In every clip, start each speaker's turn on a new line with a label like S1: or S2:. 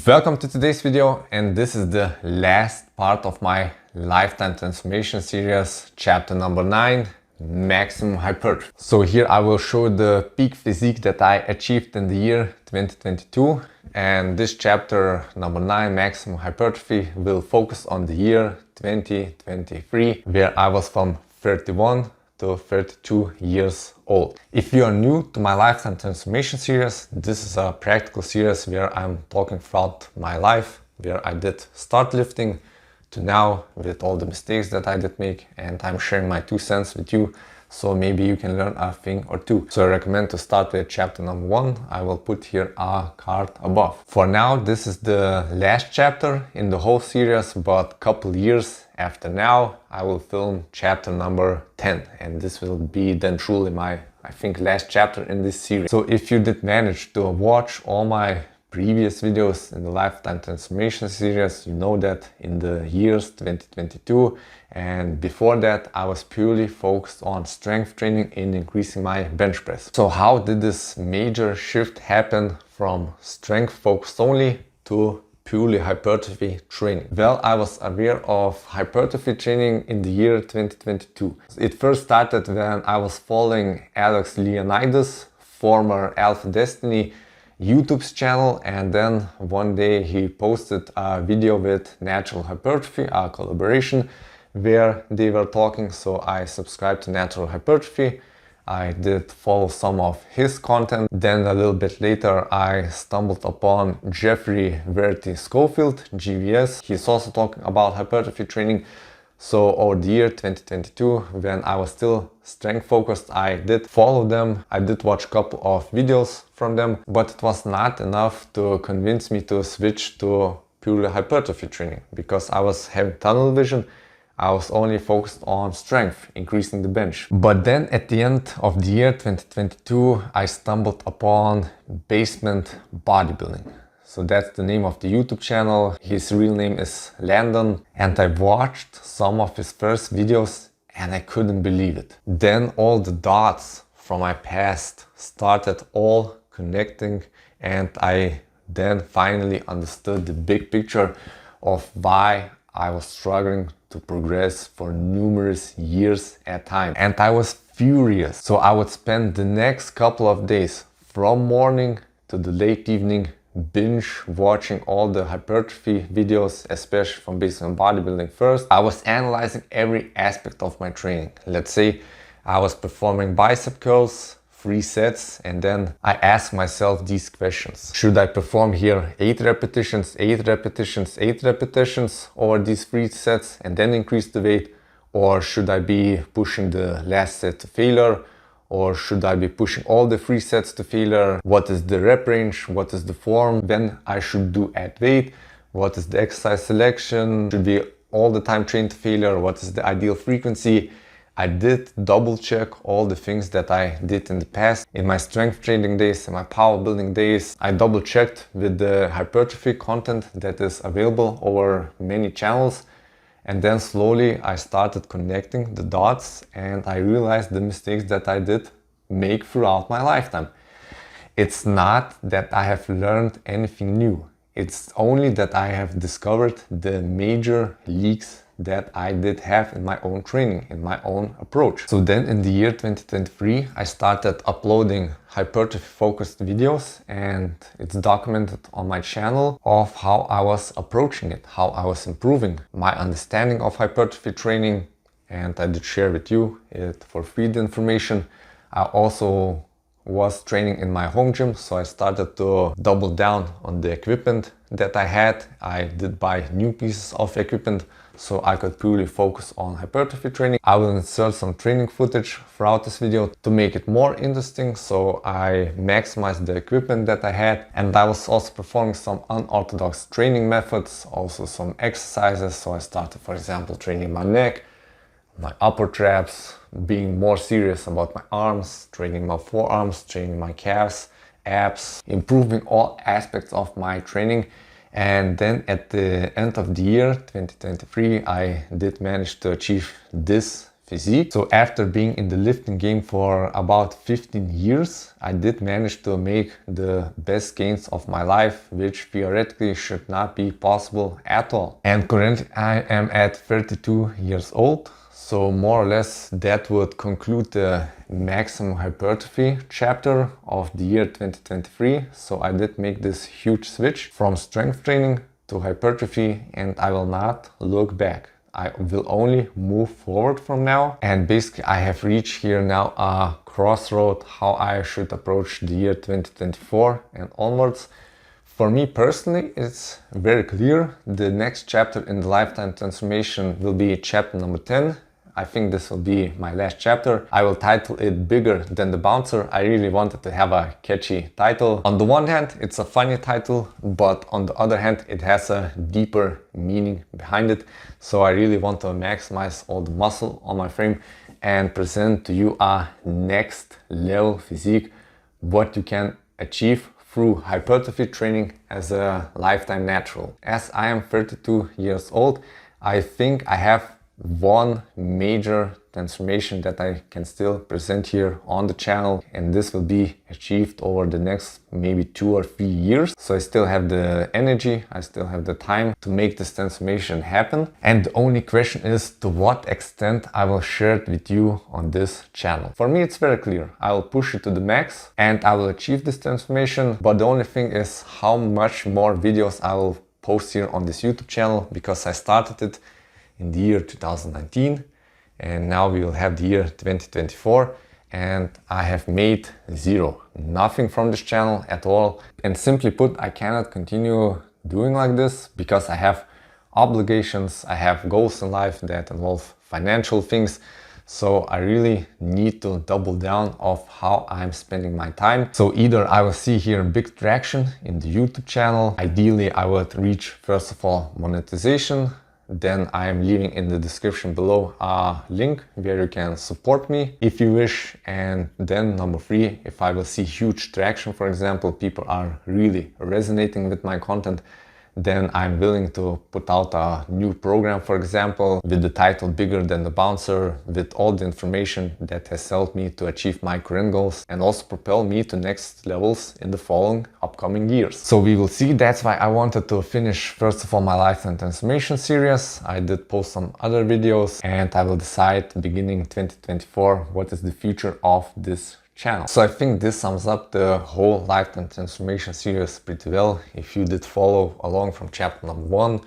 S1: Welcome to today's video, and this is the last part of my lifetime transformation series, chapter number 9, maximum hypertrophy. So here I will show the peak physique that I achieved in the year 2022, and this chapter number 9, maximum hypertrophy, will focus on the year 2023, where I was from 31 to 32 years old. If you are new to my lifetime transformation series, this is a practical series where I'm talking throughout my life, where I did start lifting to now with all the mistakes that I did make, and I'm sharing my 2 cents with you, so maybe you can learn a thing or two. So I recommend to start with chapter number 1. I will put here a card above. For now, this is the last chapter in the whole series, but couple years after now, I will film chapter number 10, and this will be then truly my, I think, last chapter in this series. So if you did manage to watch all my previous videos in the lifetime transformation series, you know that in the years 2022 and before that, I was purely focused on strength training and increasing my bench press. So how did this major shift happen from strength focused only to purely hypertrophy training? Well, I was aware of hypertrophy training in the year 2022. It first started when I was following Alex Leonidas, former Alpha Destiny, YouTube's channel, and then one day he posted a video with Natural Hypertrophy, a collaboration where they were talking, so I subscribed to Natural Hypertrophy. I did follow some of his content. Then a little bit later I stumbled upon Jeffrey Verity Schofield, GVS. He's also talking about hypertrophy training. So over the year 2022, when I was still strength focused, I did follow them. I did watch a couple of videos from them, but it was not enough to convince me to switch to purely hypertrophy training, because I was having tunnel vision. I was only focused on strength, increasing the bench. But then at the end of the year 2022, I stumbled upon Basement Bodybuilding. So that's the name of the YouTube channel. His real name is Landon, and I watched some of his first videos and I couldn't believe it. Then all the dots from my past started all connecting, and I then finally understood the big picture of why I was struggling to progress for numerous years at a time. And I was furious. So I would spend the next couple of days from morning to the late evening binge watching all the hypertrophy videos, especially from Basement Bodybuilding first. I was analyzing every aspect of my training. Let's say I was performing bicep curls, 3 sets, and then I asked myself these questions. Should I perform here 8 repetitions, 8 repetitions, 8 repetitions over these 3 sets and then increase the weight? Or should I be pushing the last set to failure? Or should I be pushing all the 3 sets to failure? What is the rep range? What is the form? When I should do add weight? What is the exercise selection? Should we all the time train to failure? What is the ideal frequency? I did double check all the things that I did in the past. In my strength training days, in my power building days, I double checked with the hypertrophy content that is available over many channels. And then slowly I started connecting the dots, and I realized the mistakes that I did make throughout my lifetime. It's not that I have learned anything new. It's only that I have discovered the major leaks that I did have in my own training, in my own approach. So then in the year 2023, I started uploading hypertrophy focused videos, and it's documented on my channel of how I was approaching it, how I was improving my understanding of hypertrophy training, and I did share with you it for free the information. I also was training in my home gym, so I started to double down on the equipment that I had. I did buy new pieces of equipment so I could purely focus on hypertrophy training. I will insert some training footage throughout this video to make it more interesting, so I maximized the equipment that I had, and I was also performing some unorthodox training methods, also some exercises. So I started, for example, training my neck, my upper traps, being more serious about my arms, training my forearms, training my calves, abs, improving all aspects of my training. And then at the end of the year 2023, I did manage to achieve this physique. So after being in the lifting game for about 15 years, I did manage to make the best gains of my life, which theoretically should not be possible at all. And currently I am at 32 years old. So more or less that would conclude the maximum hypertrophy chapter of the year 2023. So I did make this huge switch from strength training to hypertrophy, and I will not look back. I will only move forward from now. And basically I have reached here now a crossroad how I should approach the year 2024 and onwards. For me personally, it's very clear. The next chapter in the lifetime transformation will be chapter number 10. I think this will be my last chapter. I will title it Bigger Than the Bouncer. I really wanted to have a catchy title. On the one hand, it's a funny title, but on the other hand, it has a deeper meaning behind it. So I really want to maximize all the muscle on my frame and present to you a next level physique, what you can achieve through hypertrophy training as a lifetime natural. As I am 32 years old, I think I have one major transformation that I can still present here on the channel, and this will be achieved over the next maybe 2 or 3 years. So I still have the energy, I still have the time to make this transformation happen, and the only question is to what extent I will share it with you on this channel. For me it's very clear, I will push it to the max and I will achieve this transformation, but the only thing is how much more videos I will post here on this YouTube channel, because I started it in the year 2019 and now we will have the year 2024 and I have made zero, nothing from this channel at all. And simply put, I cannot continue doing like this because I have obligations, I have goals in life that involve financial things. So I really need to double down of how I'm spending my time. So either I will see here big traction in the YouTube channel. Ideally, I would reach first of all monetization. Then I am leaving in the description below a link where you can support me if you wish. And then number 3, if I will see huge traction, for example, people are really resonating with my content, then I'm willing to put out a new program, for example, with the title Bigger Than the Bouncer, with all the information that has helped me to achieve my current goals and also propel me to next levels in the following upcoming years. So we will see. That's why I wanted to finish first of all my lifetime transformation series. I did post some other videos and I will decide beginning 2024 what is the future of this channel. So I think this sums up the whole lifetime transformation series pretty well. If you did follow along from chapter number 1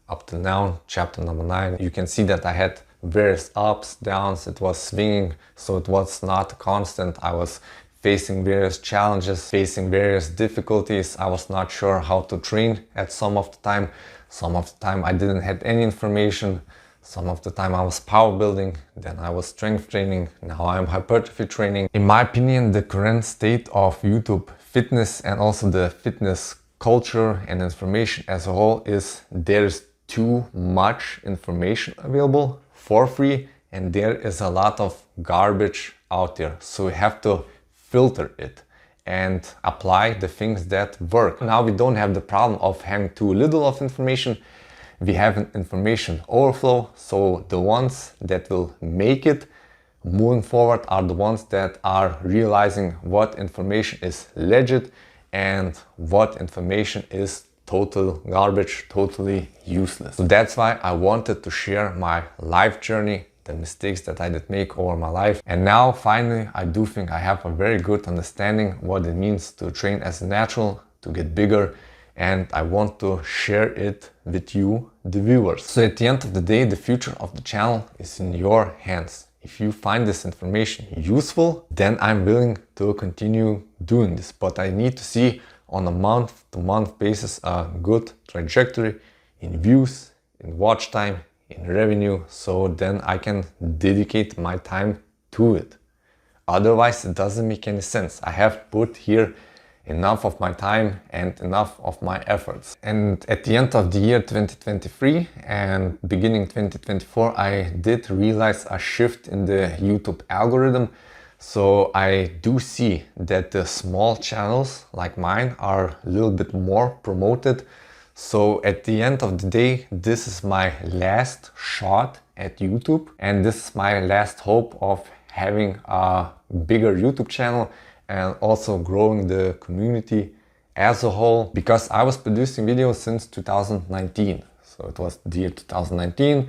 S1: up to now, chapter number 9, you can see that I had various ups, downs, it was swinging, so it was not constant. I was facing various challenges, facing various difficulties. I was not sure how to train at some of the time. Some of the time I didn't have any information. Some of the time I was power building, then I was strength training, now I'm hypertrophy training. In my opinion, the current state of YouTube fitness and also the fitness culture and information as a whole is there's too much information available for free and there is a lot of garbage out there. So we have to filter it and apply the things that work. Now we don't have the problem of having too little of information. We have an information overflow, so the ones that will make it moving forward are the ones that are realizing what information is legit and what information is total garbage, totally useless. So that's why I wanted to share my life journey, the mistakes that I did make over my life. And now finally, I do think I have a very good understanding what it means to train as a natural, to get bigger, and I want to share it with you, the viewers. So at the end of the day, the future of the channel is in your hands. If you find this information useful, then I'm willing to continue doing this. But I need to see on a month-to-month basis a good trajectory in views, in watch time, in revenue, so then I can dedicate my time to it. Otherwise, it doesn't make any sense. I have put here enough of my time and enough of my efforts. And at the end of the year 2023 and beginning 2024, I did realize a shift in the YouTube algorithm. So I do see that the small channels like mine are a little bit more promoted. So at the end of the day, this is my last shot at YouTube, and this is my last hope of having a bigger YouTube channel and also growing the community as a whole, because I was producing videos since 2019. So it was the year 2019,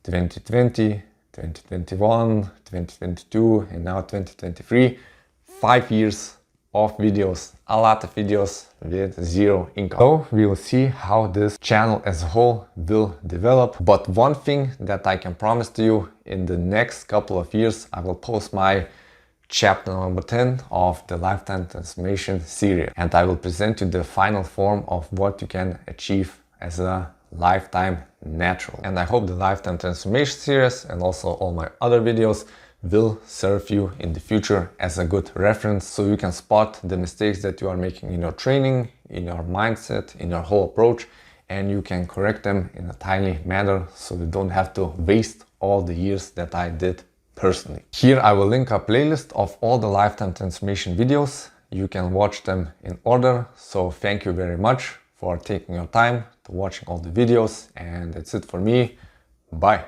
S1: 2020, 2021, 2022, and now 2023. 5 years of videos, a lot of videos with zero income. So we will see how this channel as a whole will develop. But one thing that I can promise to you, in the next couple of years, I will post my chapter number 10 of the Lifetime Transformation series. And I will present you the final form of what you can achieve as a lifetime natural. And I hope the Lifetime Transformation series and also all my other videos will serve you in the future as a good reference, so you can spot the mistakes that you are making in your training, in your mindset, in your whole approach, and you can correct them in a timely manner, so you don't have to waste all the years that I did personally. Here I will link a playlist of all the Lifetime Transformation videos. You can watch them in order. So thank you very much for taking your time to watching all the videos, and that's it for me. Bye.